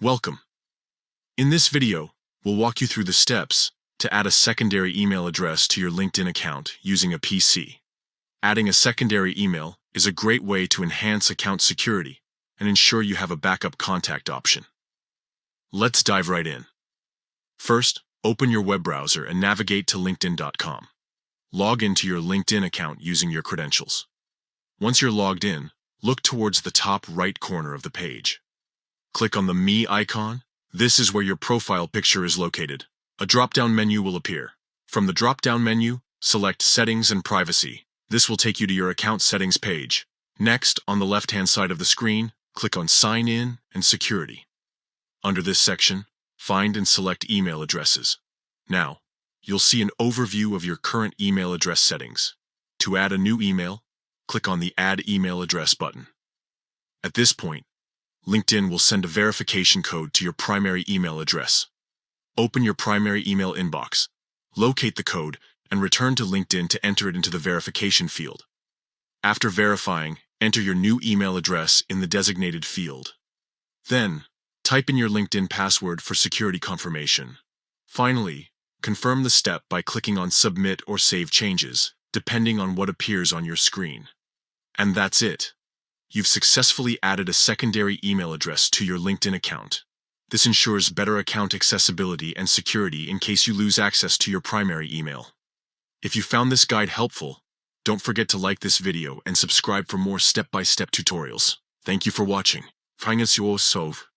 Welcome. In this video, we'll walk you through the steps to add a secondary email address to your LinkedIn account using a PC. Adding a secondary email is a great way to enhance account security and ensure you have a backup contact option. Let's dive right in. First, open your web browser and navigate to linkedin.com. Log into your LinkedIn account using your credentials. Once you're logged in, look towards the top right corner of the page. Click on the Me icon. This is where your profile picture is located. A drop-down menu will appear. From the drop-down menu, select Settings and Privacy. This will take you to your account settings page. Next, on the left-hand side of the screen, click on Sign In and Security. Under this section, find and select email addresses. Now, you'll see an overview of your current email address settings. To add a new email, click on the Add Email Address button. At this point, LinkedIn will send a verification code to your primary email address. Open your primary email inbox, locate the code, and return to LinkedIn to enter it into the verification field. After verifying, enter your new email address in the designated field. Then, type in your LinkedIn password for security confirmation. Finally, confirm the step by clicking on Submit or Save Changes, depending on what appears on your screen. And that's it. You've successfully added a secondary email address to your LinkedIn account. This ensures better account accessibility and security in case you lose access to your primary email. If you found this guide helpful, don't forget to like this video and subscribe for more step-by-step tutorials. Thank you for watching. Fang es yo sov.